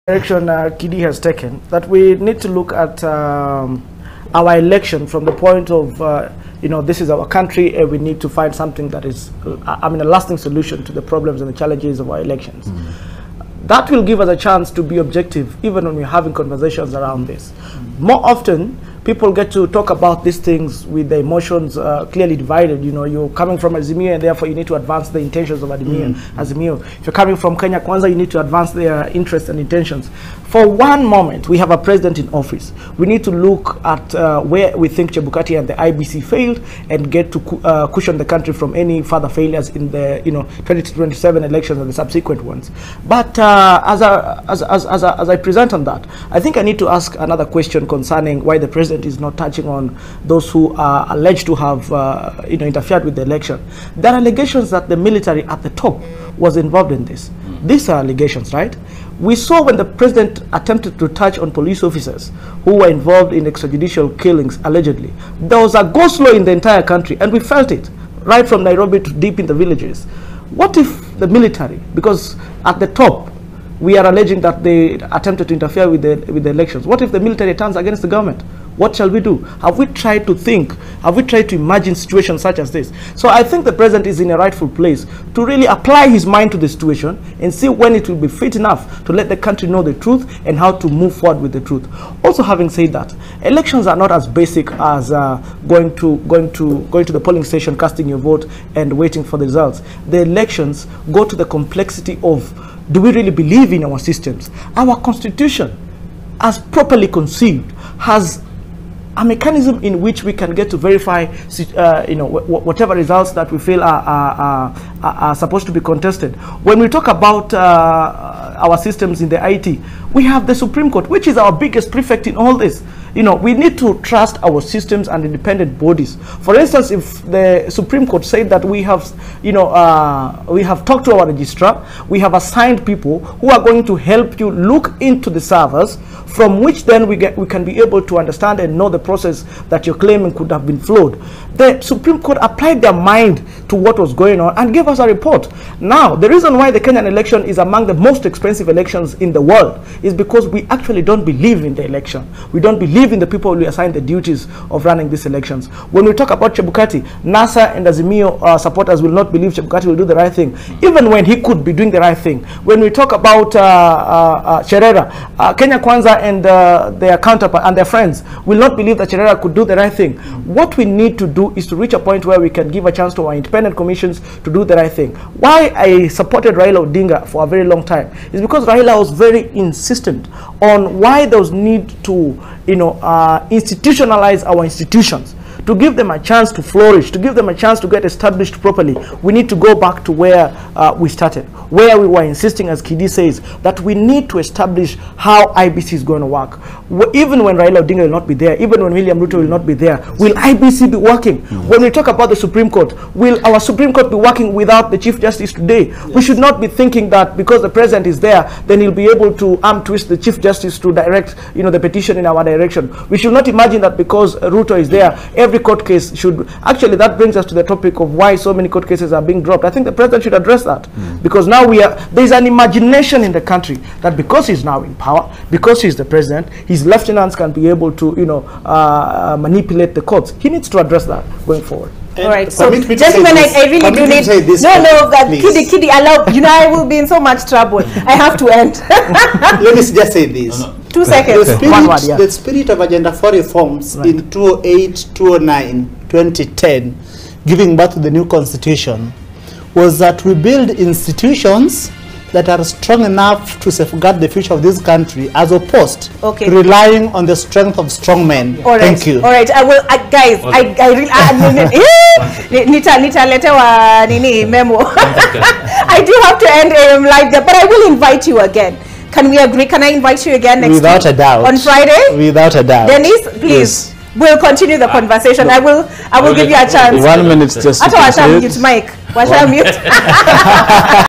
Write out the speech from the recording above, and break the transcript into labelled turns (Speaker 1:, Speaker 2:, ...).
Speaker 1: direction Kidi has taken, that we need to look at our election from the point of, this is our country and we need to find something that is, a lasting solution to the problems and the challenges of our elections. That will give us a chance to be objective even when we're having conversations around this. More often, people get to talk about these things with the emotions clearly divided. You're coming from Azimio and therefore you need to advance the intentions of Azimio. If you're coming from Kenya Kwanza, you need to advance their interests and intentions. For one moment, we have a president in office. We need to look at where we think Chebukati and the IEBC failed and get to cushion the country from any further failures in the 2027 elections and the subsequent ones. But as I present on that, I think I need to ask another question concerning why the president is not touching on those who are alleged to have interfered with the election. There are allegations that the military at the top was involved in this. These are allegations, right? We saw when the president attempted to touch on police officers who were involved in extrajudicial killings, allegedly. There was a go-slow in the entire country, and we felt it, right from Nairobi to deep in the villages. What if the military, because at the top, we are alleging that they attempted to interfere with the elections. What if the military turns against the government? What shall we do? Have we tried to think? Have we tried to imagine situations such as this? So I think the president is in a rightful place to really apply his mind to the situation and see when it will be fit enough to let the country know the truth and how to move forward with the truth. Also, having said that, elections are not as basic as going to the polling station, casting your vote, and waiting for the results. The elections go to the complexity of, do we really believe in our systems? Our constitution, as properly conceived, has a mechanism in which we can get to verify, whatever results that we feel are supposed to be contested. When we talk about our systems in the IT, we have the Supreme Court, which is our biggest prefect in all this. We need to trust our systems and independent bodies. For instance, if the Supreme Court said that we have, we have talked to our registrar, we have assigned people who are going to help you look into the servers, from which then we can be able to understand and know the process that you're claiming could have been flawed. The Supreme Court applied their mind to what was going on and gave us a report. Now, the reason why the Kenyan election is among the most expensive elections in the world is because we actually don't believe in the election. We don't believe in the people who assign the duties of running these elections. When we talk about Chebukati, NASA and Azimio supporters will not believe Chebukati will do the right thing, even when he could be doing the right thing. When we talk about Cherera, Kenya Kwanza and their counterpart and their friends will not believe that Cherera could do the right thing. What we need to do is to reach a point where we can give a chance to our independent commissions to do the right thing. Why I supported Raila Odinga for a very long time is because Raila was very insistent on why there was need to institutionalize our institutions, to give them a chance to flourish, to give them a chance to get established properly. We need to go back to where we started, where we were insisting, as Kidi says, that we need to establish how IEBC is going to work. Even when Raila Odinga will not be there, even when William Ruto will not be there, will IEBC be working? When we talk about the Supreme Court, will our Supreme Court be working without the Chief Justice today? Yes. We should not be thinking that because the President is there, then he'll be able to arm twist the Chief Justice to direct the petition in our direction. We should not imagine that because Ruto is there, every court case should. Actually, that brings us to the topic of why so many court cases are being dropped. I think the president should address that, because now there's an imagination in the country that because he's now in power, because he's the president, his lieutenants can be able to manipulate the courts. He needs to address that going forward.
Speaker 2: All right, so gentlemen, I really do need Kidi, allow, I will be in so much trouble. I have to end.
Speaker 3: Let me just say this.
Speaker 2: 2 seconds.
Speaker 3: The spirit of Agenda 4 reforms in 2008, 2009, 2010, giving birth to the new constitution, was that we build institutions that are strong enough to safeguard the future of this country, as opposed to relying on the strength of strong men.
Speaker 2: All right.
Speaker 3: Thank you.
Speaker 2: All right, I will, guys. I really, nita letewa nini memo. I do have to end live there, but I will invite you again. Can we agree? Can I invite you again next
Speaker 3: Without
Speaker 2: week?
Speaker 3: a doubt.
Speaker 2: On Friday?
Speaker 3: Without a doubt.
Speaker 2: Dennis, please. Yes. We'll continue the conversation. I will give you a chance.
Speaker 3: 1 minute just to
Speaker 2: mute Mike. Mute.